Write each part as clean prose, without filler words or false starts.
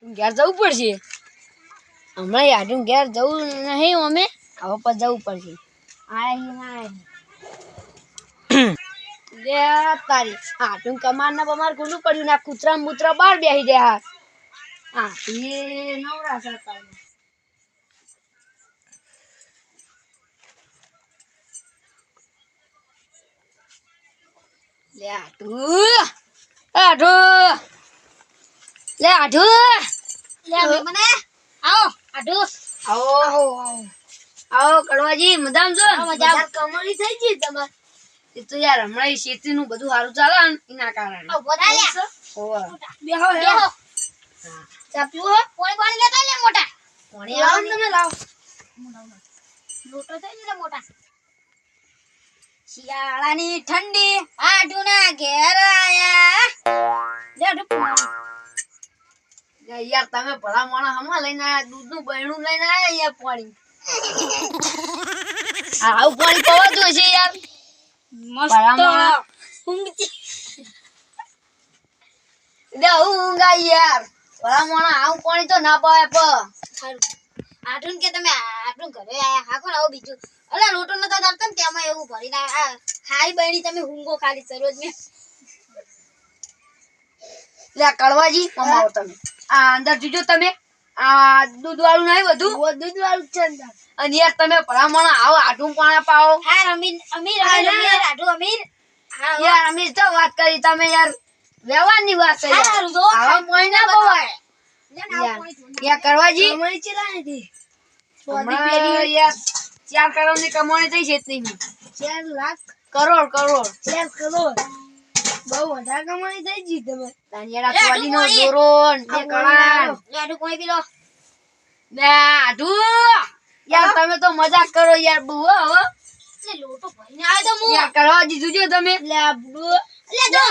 ઘેર જવું પડશે હમણાં યાદું ઘેર જવું નહીં અમે હવે પર જવું પડશે લે તારી આટું કમાર ના બમાર ગુલું પડ્યું ના કૂતરા મૂતરા બહાર બેસી જાય હા એ નવરા સરકાર લે મને આવો આવો કડવાજી મજામ છો મજામ કમાણી થઈ ગઈ તમાર એ તો યાર હમણાં ખેતી નું બધું સારું ચાલે ને એના કારણે બેહો ચા પીવો પાણી લેતા લે મોટા પાણી લાવો ને તમે લાવો લોટો થઈ ગયો મોટા શિયાળાની ઠંડી આઢુના ઘેર આયા યાર તમે ભલા મોણા હમણાં લઈને આયા દૂધ નું બહેણું લઈને આયા યાર પાણી આવું પાણી પવા જો છે યાર મસ્ત ઊંઘી દે ઊંઘા યાર ભલા મોણા આવું પાણી તો ના પાવે પ આઢુન કે તમે આટલું ઘરે આયા હાકો આવો બીજું અલા લોટો નતો કરતો ને તેમાં એવું ભરીને હાઈ બહેણી તમે ઊંઘો ખાલી સરોજ મે લે કડવાજી કમાઓ તમે આ અંદર જોજો તમે આ દૂધ વાળું નહીં બધું દૂધ વાળું છે અંદર અને યાર તમે ભલામણ આવો આઢું પાણા પાવો હા અમીર યાર અમીર તો વાત કરી તમે યાર વ્યવહારની વાત છે આવા પાણી ના પવાય યાર કરવાજી કમાણી ચલા હતી યાર 4 કરોડ ની કમાણી થઈ છે નહીં 4 લાખ કરોડ બહુ વધારે કમાણી થઈ ગઈ તમે તાનિયાડા સ્વાદીનો દોરોન બે કળાન લાડુ કોઈ પીલો લે આડુ યાર તમે તો મજાક કરો યાર બહુ હો લે લોટો ભરીને આવે તો મુ યાર કરવાજી જોજો તમે લે આડુ લે જો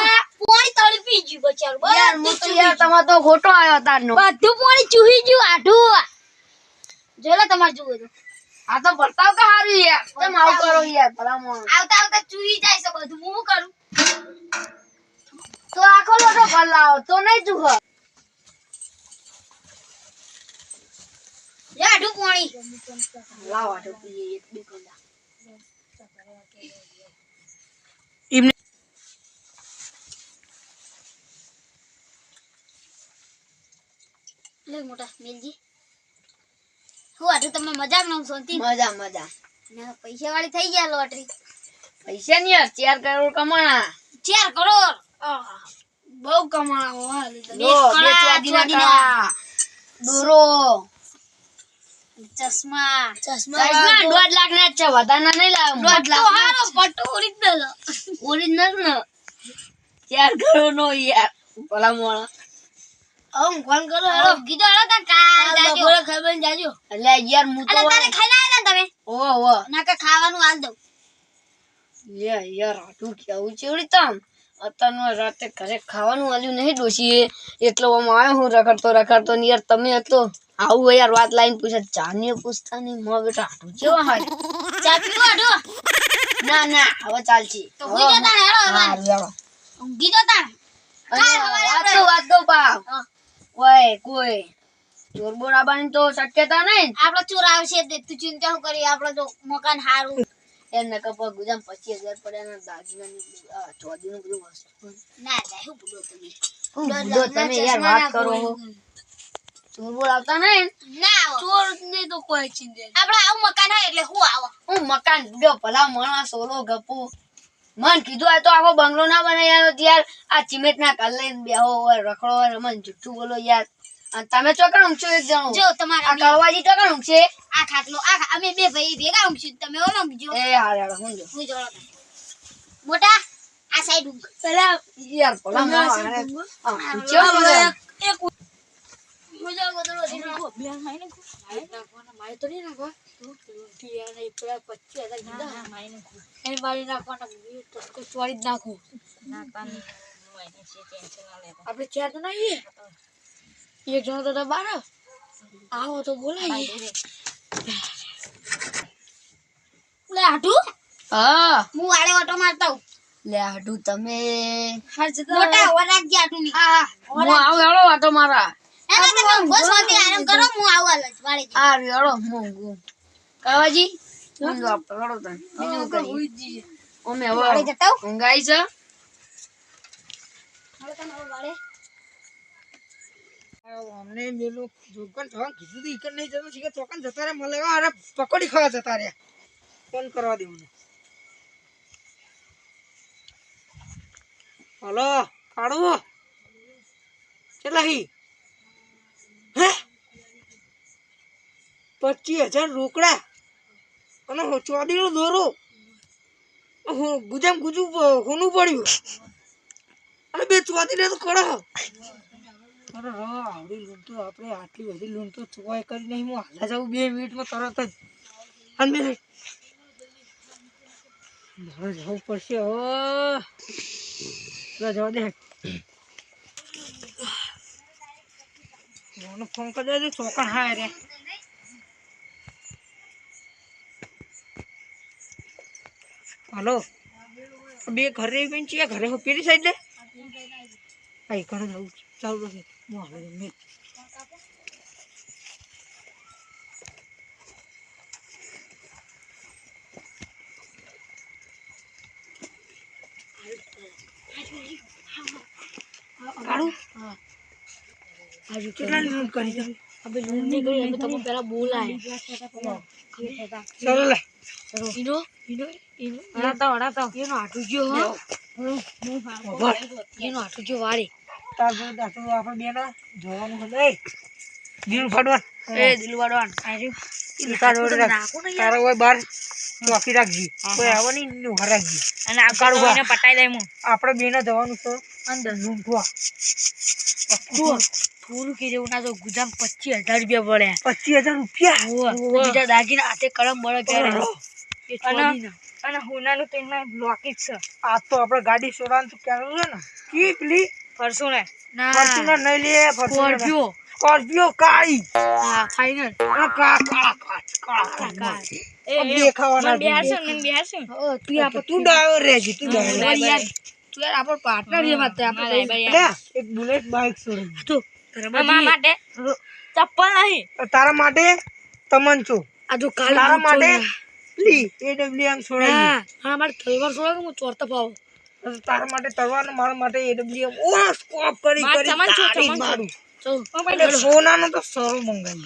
પાણી તળી પી ગયું બચારું યાર મુ તો યાર તમાર તો ખોટો આવ્યો તારનો બધું પાણી ચૂહી ગયું આડુ જોલે તમાર જુઓ તો આ તો બતાવ કે હારું યાર તમે આવ કરો યાર ભલામણ આવતા ચૂહી જાય છે બધું હું કરું તો આખો લોટો ભર લાવો તો નહીં ચૂહ લે આડું પાણી લાવ આડું પીએ એક બે કોલા ઇમને લે મોટા મેલજી હું આડું તમે મજાક નો સોંતી મજા ના પૈસા વાળી થઈ ગયા લોટરી પૈસા ની યાર 4 કરોડ કમાણા 4 કરોડ બહુ કમાણા દોરો ચશ્મા 1.5 લાખ ના છે વધારે નહીં લાવ 1.5 લાખ પટ્ટો ઓરિજિનલ ને 4 કરોડ નો યાર ભલા મોળા ફોન કરો હેલો કીધો હેલો તા કાલ જાજો બપોરે ખાઈને જાજો એટલે યાર મુ તો તારે ખાઈને આયા ને તમે ઓ નાકા ખાવાનું આલ દઉં યાર આટલું કેવું ચેવડી તમ અતનો રાતે ઘરે ખાવાનું આલ્યું નહીં ડોશીએ એટલો આવ્યો હું રખડતો ને યાર તમે તો આવું યાર વાત લાઈન પૂછે ચાની પૂછતા નહીં મો બેટા આટલું કેવા હાય ચા પીવો આડો ના હવે ચાલશે તો હુઈ જતા હેલો હવે ઊંઘી જતા વાત દો બા ઓય કોઈ ચોર બોરાબાની તો શક્યતા નહીં આપણો ચોર આવશે તું ચિંતા કરી આપણો તો મકાન હારું એમને કપા ગુજામ 25000 પડ્યા ના દાગીનાની ચોદીનું બધું વસ્તુ ના જાય હું ભૂલો તમે યાર વાત કરો ચોર બોર આવતા નહીં ના ચોર ને તો કોઈ ચિંતા આપણે આવું મકાન હે એટલે હું આવો હું મકાન જો ભલા માણસ સોલો ગપુ મન કીધું આ તો આખો બંગલો ના બનાવ્યો યાર આ સિમેન્ટ ના કલ લઈને બેહો હોય રખડો હોય મન જુઠ્ઠું બોલો યાર અને તમે ચોકણ ઊંચો એક જણો જો તમારા આ કળવાજી ચોકણ ઊંચે આ ખાટલો આ અમે બે ભાઈ ભેગા ઊંચી તમે ઓલો ઊંચો એ હારે હું જો મોટા આ સાઈડ ઊંઘ પેલા યાર ભલા માણસ ઊંચો એક મજા ગોતરો દીનો બે માઈને મારે તો નહીં નાખો ટીયા ને પેલા 25000 દીધા માઈને એ મારી નાખવાના તો ચોરી નાખો ના તાની માઈને છે ટેન્શન ના લે આપણે ચાર તો નહીં એક જણો તો બાર આવો તો બોલાય લે આટુ હા હું આડે ઓટો મારતા હું લે આટુ તમે મોટા ઓરાક ગયા આટુ ની હા હું આવ હેળો ઓટો મારા એના તો ઊંઘો શાંતિ આરામ કરો હું આવું હાલ વાળી આ રેડો મોંઘો કાવાજી ઊંઘો આપણે રડો તને બીજું કરી અમે હવે વાળી જતા હો ઊંઘાઈ છે હવે તને હવે વાળી અમને મેલો જોગન થવા કીધું તું ઈકન નહીં જતું છે ચોકન જતા રે મળે અરે પકોડી ખાવા જતા રહ્યા ફોન કરવા દે મને હલો કાળો કેટલા હી હે 25,000 રોકડા અને ચોદીનો દોરો ગુજામ ગુજુ હોનું પડ્યું અને બે ચોદીને તો કરો અરે આવડી લૂંટ તો આપણે આટલી બધી લૂંટ તો ચોય કરી નહીં હું હાલા જાઉં 2 મિનિટમાં તરત જ અને મારે જવું પડશે જવા દે મને ફોન કરી દેજો ચોકણ હા રે હલો બે ઘરે બેન છે ઘરે પેલી સાઈડ લે આ ઘરે જવું ચાલુ છે હું હાલે મેં કાળું કેટલા લૂંટ કરી છે અબે લૂંટ નહીં કરી અમે તમને પહેલા બોલાય ચાલો લે ઈનો અડાતા એનો આટુ ગયો હો એનો આટુ ગયો વારે તાર દાતું આપણે બેનો જોવાનું હતું એ દિલ ફાડવા દિલ વાડવાન તારો હોય બાર ચોકી રાખજી કોઈ આવો નહીં નુહા રાખજી અને આ કાળું એને પટાઈ દે હું આપણે બેને જવાનું છે અંદર લૂંટવા થોડું કે જેવું ના તો ગુજામ 25,000 રૂપિયા પડ્યા 25,000 રૂપિયા બીજા દાગીને હાથે કળમ મળે ત્યારે અને હોનાનું તો એના લોકેટ છે આ તો આપણે ગાડી સોડાનું તો ક્યાં છે ને કી પેલી ફોર્ચ્યુનર ફોર્ચ્યુનર નહીં લે સ્કોર્પિયો કાળી હા ફાઇનલ કાળા દેખાવાના તું ડ્રાઈવર રહેજી તું ડ્રાઈવર તું યાર આપણો પાર્ટનર છે માતે આપણે એક બુલેટ બાઇક સોડી તું મારા માટે ચપ્પલ નહીં તારા માટે તમંચો આ જો કાલ તારા માટે પ્લી એડબ્લ્યુએમ સોડાઈ હા મારે તલવાર સોડા હું ચોરતા પાવ તારા માટે તલવાર મારા માટે એડબ્લ્યુએમ ઓ સ્કોપ કરી તારી મારું સોનાનો તો સરો મંગાવી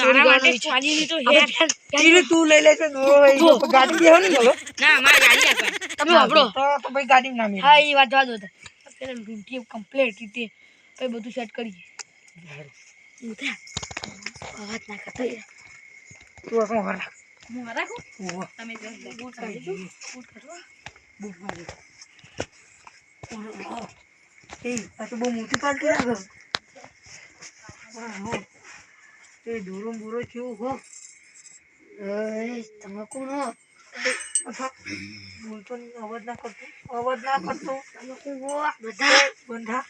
મારા માટે ચાંદીની તો હે તું લઈ લે છે ગાડી દેવો ને ચલો ના મારી ગાડી આપવા તમે વાપરો તો ભાઈ ગાડી ના મેં હા એ વાત જવા દો પેલા લૂંટી કમ્પ્લીટ રીતે પછી બધું સેટ કરીએ ઉઠા અવાજ ના કરતો તું શું હરા હું રાખું તમે બૂટ કાઢી બૂટ કાઢવા બૂટ મારી એ આ તો બહુ મોટી પાર્ટી લાગે એ દોરો બોરો કેવું હો તમે કોણ હો બોલતો નહીં અવાજ ના કરતો તમે કોણ હો બધા બંધા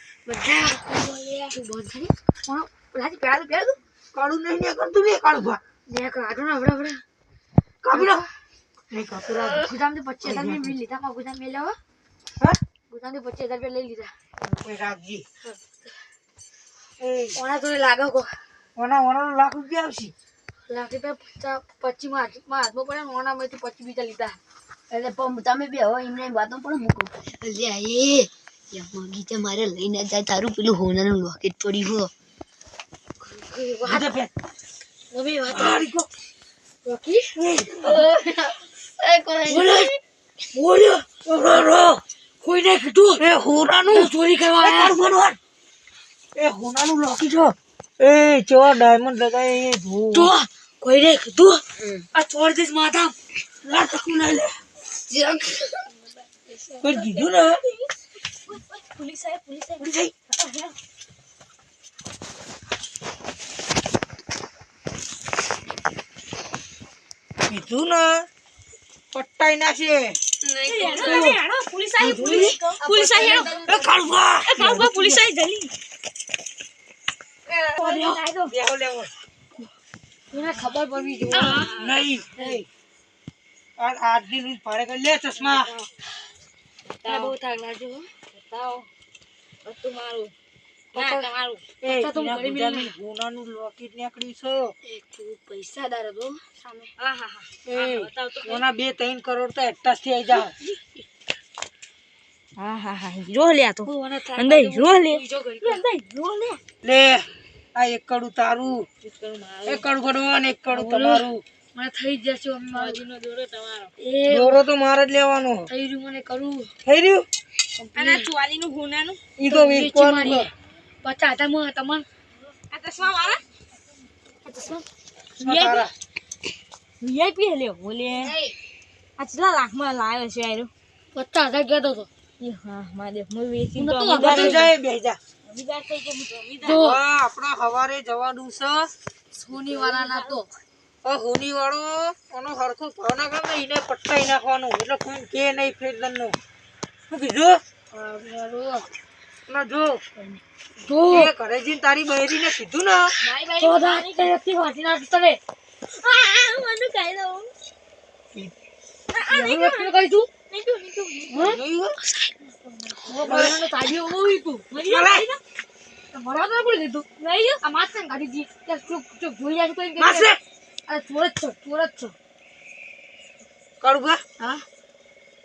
તું બંધ થઈ કોણ લાજી પેલું કાળું નહીં ને કરતું ને કાળું ભા ને કાઢો ને આપણે કાપીરો નહીં કાપુરા ગુદામથી 25,000 મેં લીધા માં ગુદામ મેં લેવા હા ગુદામથી 25,000 રૂપિયા લઈ લીધા કોઈ રાખજી ઓના તો લાગે કો ઓના લાખ રૂપિયા આવશે લાખ રૂપિયા 25 માં હાથમાં પડે ને ઓના માંથી 25 બીજા લીધા એટલે તમે બે હવે એમને વાતો પણ મૂકો લે એ મગી તે મારે લઈને જાય તારું પેલું હોનાનું લોકેટ પડ્યું હો વાત મમ્મી વાત રોકી બોલ્યો કોઈને કીધું એ હોનાનું ચોરી કરવા આવ્યા એ હોનાનું લોકી છો એ ચો ડાયમંડ લગાય એ તો કોઈને કીધું આ ચોર દેશ માતા લાટકું ના લે કોઈ કીધું ને પોલીસ આવી કીધું ને પટ્ટાઈ નાખે પોલીસ આવી એ કાળુભા પોલીસ આવી જલ્દી લેવો એને ખબર પડવી જોઈએ નહીં આટલી લૂંટ પાડે કરી લે ચશ્મા બહુ થાક લાગ્યો બતાવો તું મારું એ એના ગુજાનું સોનાનું લોકેટ નીકળ્યું છે પૈસાદાર હતો સામે. એ ઓના 2-3 કરોડ તો એટલા જ થઈ જાય લે આ 1 કરોડ તારું 1 કરોડ ગણવાનું 1 કરોડ તમારું મને થઈ જશે અમે બાજુનો દોરો તમારો. દોરો તો મારે જ લેવાનો થઈ રહ્યું મને કરું. થઈ રહ્યું અને આ ચોલીનું હોનાનું ઈ તો વેચવાનું છે 50,000 માં તમને આ ચશ્મા મારા આ ચશ્મા તારા વીઆઈપી લે બોલે આ કેટલા લાખમાં લાવ્યો છે આયરો 50,000 કહેતો તો હા મારે હું વેચી તો બધું જાય બેજા વિદાર થઈ ગયો હું જો આપણા હવારે જવાનું છે સોની વાળાના તો હોની વાળો ઓનો હરખો ભાવ ના કરે એને પટ્ટાઈ નાખવાનું એટલે કોઈ કે નહીં ફેરદનનો શું કીધું ના જો એ ઘરે જઈને તારી બહેરીને કીધું ને તો દાની કે એકથી વાંચી નાખ તને મને કહી દઉં આ કઈ તું જોયું? મને તાજી ઓવી તું મરા તો બોલી દીધું નહીં આ માથે ગાડી જી ચૂપ ચૂપ જોઈ જાય તો માસે અરે ચોરત છો કડુગા હા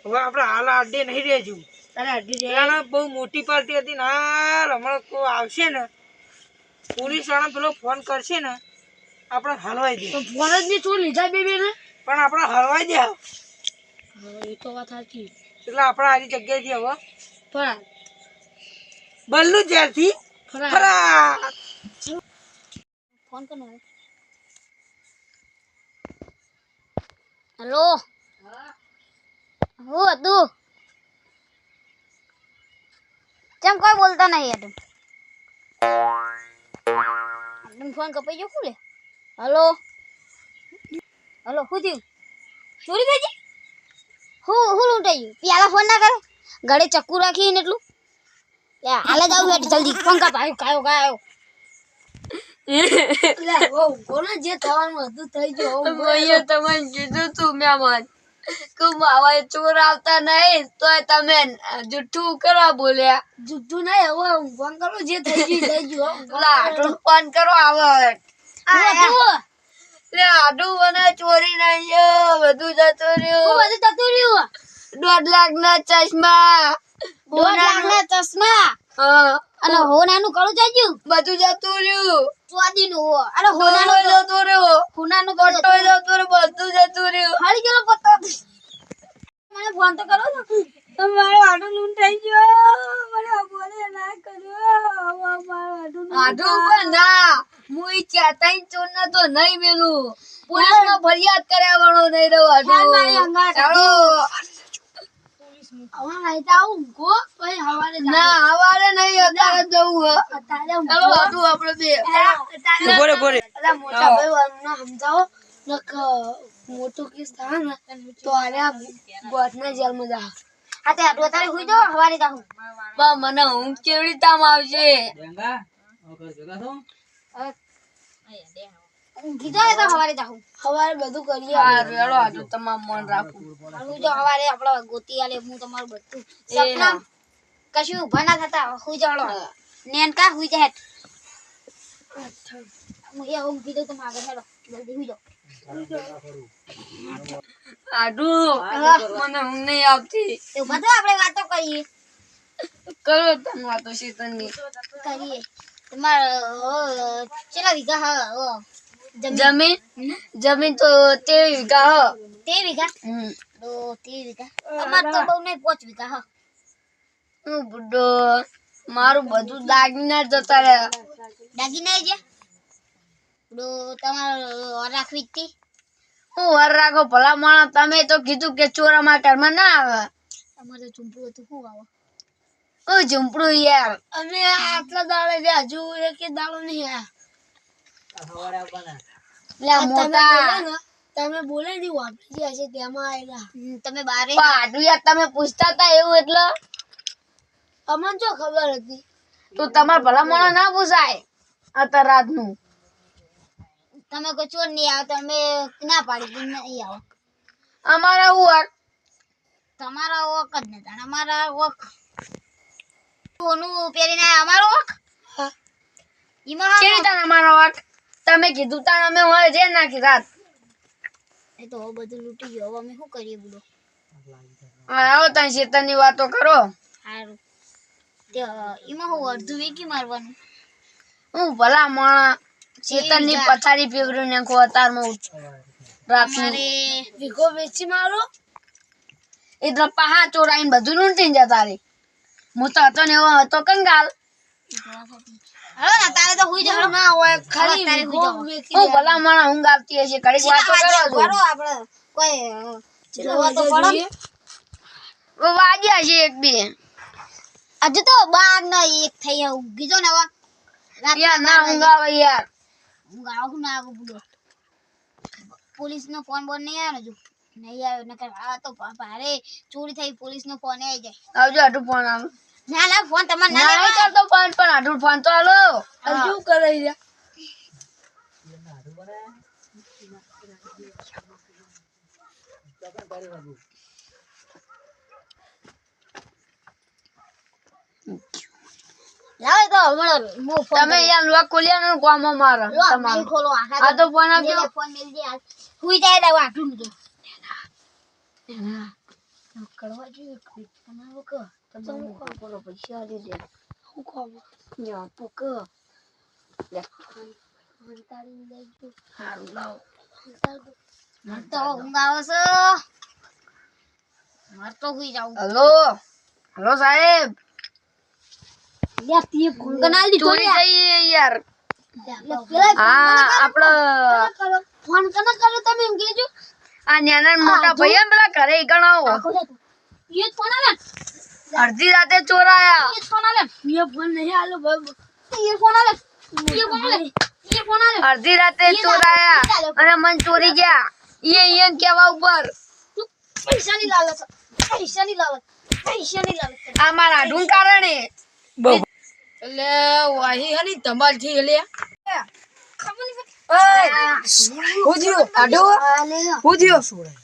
હવે આપણે હાલ આડે નહીં રહેજું તારે અડલી દે પેલા બહુ મોટી પાર્ટી હતી ને હાલ હમણાં કોઈ આવશે ને પોલીસ વાળા પેલો ફોન કરશે ને આપણે હલવાઈ દે તો ફોન જ ની ચોર લીધા બે ને પણ આપણે હલવાઈ દે એ તો વાત સાચી એટલે આપણે આની જગ્યાએથી હવે ફરા બલ્લુ જ્યારથી ફરા ફરા ફોન કરનો હેલો હું હતું કેમ કોઈ બોલતા નહીં યાર तुम फोन कपाई जो खुले हेलो हेलो હું થયું ચોરી થઈ ગઈ હું લૂંટાઈ પેલા ફોન ના કરે ગળે ચક્કુ રાખીને એટલું લે હાલે જાવ હેડ જલ્દી ફોન કપ આવ્યો કાયો લે ઓ કોને જે થવાનું હતું થઈ ગયો ભાઈએ તમને કીધું તું મહેમાન કે માવા ચોર આવતા નહીં તોય તમે જુઠ્ઠું કરવા બોલ્યા જુઠ્ઠું નહીં હવે હું ફોન કરું જે થઈ ગયું આટલું ફોન કરો આવે લે આડું મને ચોરી નહીં ગયો બધું જતું રહ્યું 1.5 લાખ ના ચશ્મા 2 લાખના ચશ્મા હા અને હોનાનું કળું થઈ ગયું બધું જતું રહ્યું ચોદીનું હો અરે હોનાનું જતું રહ્યું હોનાનું પટ્ટો જતું રહ્યું બધું જતું રહ્યું હળી ગયો પત્તો મને ફોન તો કરો મારો આડું લૂંટાઈ ગયો મને બોલે ના કર્યો આડું પણ ના મુઈ ચાતાઈ ચોર ના તો નહીં મેલું પોલીસ માં ફરિયાદ કર્યા વાળો નહીં રહ્યો આડું ચાલો હવે આઈતા આવું ગો પછી હવારે ના હવારે નહીં અત્યારે જવું ચાલો આડું આપણે બે બોરે બોરે મોટા ભાઈ અમને સમજાવો નક મોટું કેસ થાય ને તો આરે ગોઠના જેલમાં જા આ તે આટલો તારે હુઈ જો હવારે જાઉં બા મને ઊંઘ કેવડી તામ આવશે કીધા તો હવારે જાઉં સવારે બધું કરીએ રેડો આટલું તમામ મન રાખું હું જો હવારે આપડા ગોતી આલે હું તમારું બધું સપના કશું ઉભા ના થતા હુઈ જાળો નેન કા હુઈ જાય હું એ ઊંઘી દઉં તો માગે હેલો જલ્દી હુઈ જાઓ આડું મને ઊંઘ નહીં આવતી તો બધું આપણે વાતો કરીએ કરો તમે વાતો શીતળની કરીએ તમાર કેટલા વીઘા હા જમીન તો 13 વીઘા હ 13 વીઘા તો 13 વીઘા અમાર તો બહુ નહીં 5 વીઘા હા હું બુડો મારું બધું દાગીના જતા રહ્યા દાગી નહીં જે તો તમાર રાખવી જ હતી હું વર રાખો ભલા માણસ તમે તો કીધું કે ચોરામાં ઘરમાં ના આવે અમારે ચૂંપડું હતું શું આવે ઓ ઝૂંપડું યાર અમે આટલા દાડે બે હજુ એક દાડો નહીં આયા મોટા તમે બોલે ની વાપરી જે હશે તેમાં આયેલા તમે બારે આડું યાર તમે પૂછતા હતા એવું એટલે અમને જો ખબર હતી તો તમાર ભલા માણસ ના પૂછાય આ રાત નું તમે કોઈ ચોર નહીં આવો તમે ના પાડી કે નહીં આવો અમારા હું તમારા ઓક જ ને અમારા ઓક સોનું પહેરીને અમારો ઓક ઈમાં કેવી તને અમારો વાક તમે કીધું તાણ અમે હોય જે નાખી રાત એ તો હવે બધું લૂટી ગયો હવે અમે શું કરીએ બોલો આવો તમે શેતરની વાતો કરો સારું તે ઈમાં હું અડધું વેકી મારવાનું હું ભલા માણા શેતરની પથારી પીવરું નાખો અતારમાં રાતની અમારે વીઘો વેચી મારો એટલે પહા ચોરાઈને બધું લૂંટીને જતા રે હું તો હતો ને એવો હતો કંગાલ હવે ના તારે તો હુઈ જા ના હોય ખાલી વીઘો હું ભલા માણા ઊંઘ આવતી હશે ઘડીક વાતો કરો છો બરો આપણે કોઈ જોવા તો પડે વાગ્યા છે એક બે હજુ તો 12 ને 1 થઈ ઊંઘી જો ને હવે યાર ના ઊંઘ આવે યાર ઊંઘ આવું ના આવું બોલો પોલીસ નો ફોન બોન નહીં આવ્યો જો નહીં આવ્યો નકર આ તો ભારે ચોરી થઈ પોલીસ નો ફોન આવી જાય આવજો આટલું ફોન આવ ના ના ફોન તમાર ના ના કરતો ફોન પણ આટલું ફોન તો હાલો શું કરે યાર લાવે તો હમણાં મો ફોન તમે યાર લોક ખોલ્યા ને કોમો મારો તમારો ખોલો આ તો ફોન આપજો ફોન મેલ દે હુઈ જાય દવા આટલું જો કરવા જોઈએ બનાવો કે તમે કોણ બોલો પૈસા દે દે હું કોમ યા તો કે લે તારી લઈ જો હારું લાવ મને તો ઊંઘ આવે છે માર તો હુઈ જાવ હેલો હેલો સાહેબ લે તી ફોન કનાલ દીધો ચોરી થઈ યાર હા આપડે ફોન કના કરો તમે એમ કેજો આ નાના મોટા ભાઈ એમ પેલા ઘરે ગણાવો ये फोन आले અડધી રાતે ચોરાયા ये फोन आले ये फोन नहीं आलो ये फोन आले ये फोन आले ये फोन आले અડધી રાતે ચોરાયા અને મન ચોરી ગયા ઈયન કેવા ઉપર पैसा नहीं लालच पैसा नहीं लालच આ મારા ઢું કારણે એટલે વાહી હની ધમાલ થી એટલે खबर नहीं હું થયું આડો હું થયું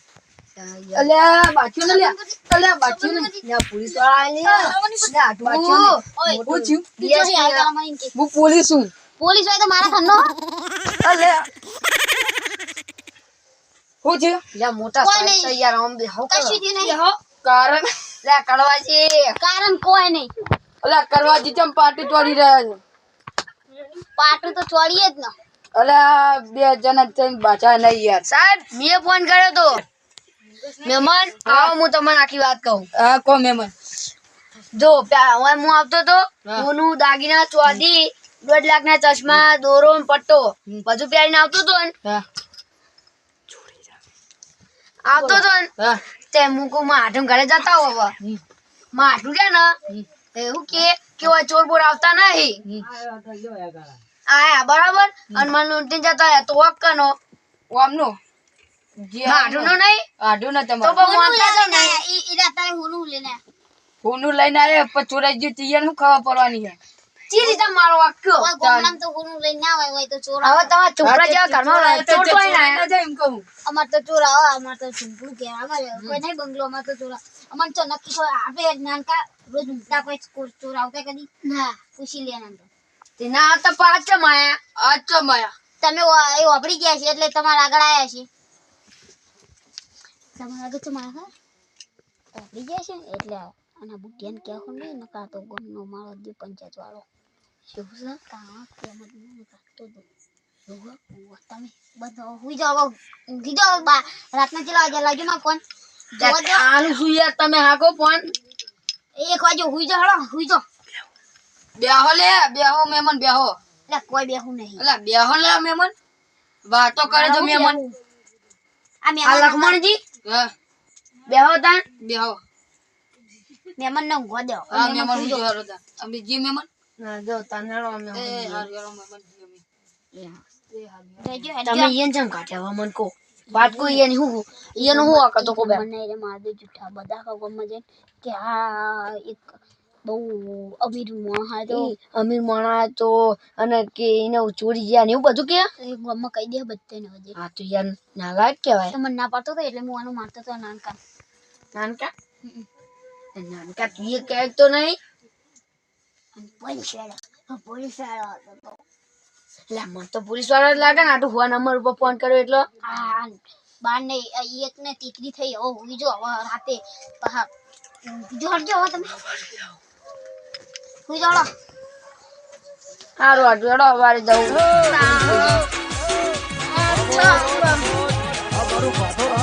અલ્યા બાચું ને લ્યા અલ્યા બાચું ને યા પોલીસ વાળા આલ્યા હું થયું पीछे आ गया मैं इनके હું પોલીસ છું पुलिस वाले तो मारा खन्नो અલ્યા હું થયું યા મોટા કોઈ સાહેબ નહીં. તો યાર આમ બે હો कशी थी नहीं કારણ લે કડવાજી कारण कोई नहीं અલ્યા કરવાજી ચમ પાર્ટી તોડી રહ્યા છે पाटू तो छोड़िए ज ना અલ્યા બે જણા થઈને બાચા નહીં યાર સાહેબ મેં ફોન કર્યો તો મહેમાન આવો હું તમને આખી વાત કહું હા કો મહેમાન જો હવે હું આવતો તો હા. હું દાગીના ચોદી 1.5 લાખ ના ચશ્મા દોરો ને પટ્ટો બધું પહેરીને આવતો તો ને હા આવતો તો ને હા તે મુકુ માં આઠમ ઘરે જતા હો હવે માં આઠું કે ને એવું કે ઓય ચોર બોર આવતા નહીં આયા બરાબર અને મને લૂંટીને જતા રહ્યા તો વક કનો ઓમનો જે આઠું નો નહીં આડું ના તો તમારે પણ વાંચતા જ लेना નહીં है इरा तारे हुनु लेना ફોનું લઈને આવે પછી ચોરાઈ ગયું તિયાર શું ખાવા પડવાની છે ચી રીતે મારો વાક્યો कोई गोमनाम तो हुनु लेना आवे वही तो चोर હવે તમારા છોકરા જેવા ઘરમાં ચોર તો અહીં ના જાય એમ કહું અમાર તો ચોર આवा અમાर तो सिंपल के અમારે કોઈ નહીં બંગલો અમાર તો ચોર અમન તો નક્કી કોઈ આપે નાનકા રોજ ઉંટા કોઈ ચોર આવતા કદી ના પૂછી લેના તો તે ના તો પાંચ માયા આચો માયા તમે એ વાપરી ગયા છે એટલે તમારા આગળ આયા છે તમારા આગળ તો મારા વાપરી ગયા છે એટલે આના બુટિયાને ક્યાં નહીં નકા તો ગમનો મારો દી પંચાયત વાળો શું છે કામ કેમ જ નહીં કાઢતો દો તમે બધા હુઈ જાવ ઊંઘી જાવ રાતના ચલા વાગે લાગ્યો માં ફોન જોવા દો આનું શું યાર તમે હાકો ફોન 1 વાગે હુઈ જાવ હળો હુઈ જાવ બેહો લે બેહો મહેમાન બેહો એટલે કોઈ બેહું નહીં એટલે બેહો લે મહેમાન વાતો કરે તો મહેમાન આ આ મહેમાન લખમણજી હા બેહો તાન બેહો મહેમાન ને ઊંઘવા દો હા મહેમાન હું જોવા રોતા અમે જી મહેમાન ના જો તાનડો અમે એ હાર યાર મહેમાન જી અમે રહેજો તમે ઈયન જમ કાઢ્યા મન કો વાત કોઈ ઈયન હું ઈયન હું આકતો કો બે મને રે માર દે જુઠ્ઠા બધા કા ગમ જઈને કે આ એક બહુ અમીર મોહા તો અમીર માણા તો અને કે એને ચોરી ગયા ને એવું બધું કે એક ગમ કહી દે બધાને હજે હા તો યાર નાલાયક કહેવાય તો મને ના પાડતો તો એટલે હું આનું મારતો તો નાનકા નાનકા નાનકા તું એ કહે તો નહીં પોલીસ વાળો હતો તો લે મને તો પોલીસ વાળા જ લાગે ને આ તો હુઆ નંબર ઉપર ફોન કર્યો એટલે આ બાર ને એક ને તીકરી થઈ હવે હુઈ જો હવે રાતે પહા જો હટજો હવે તમે હુઈ જાઓ સારું આટલું હેડો વારે જવું આ મારું ભાથો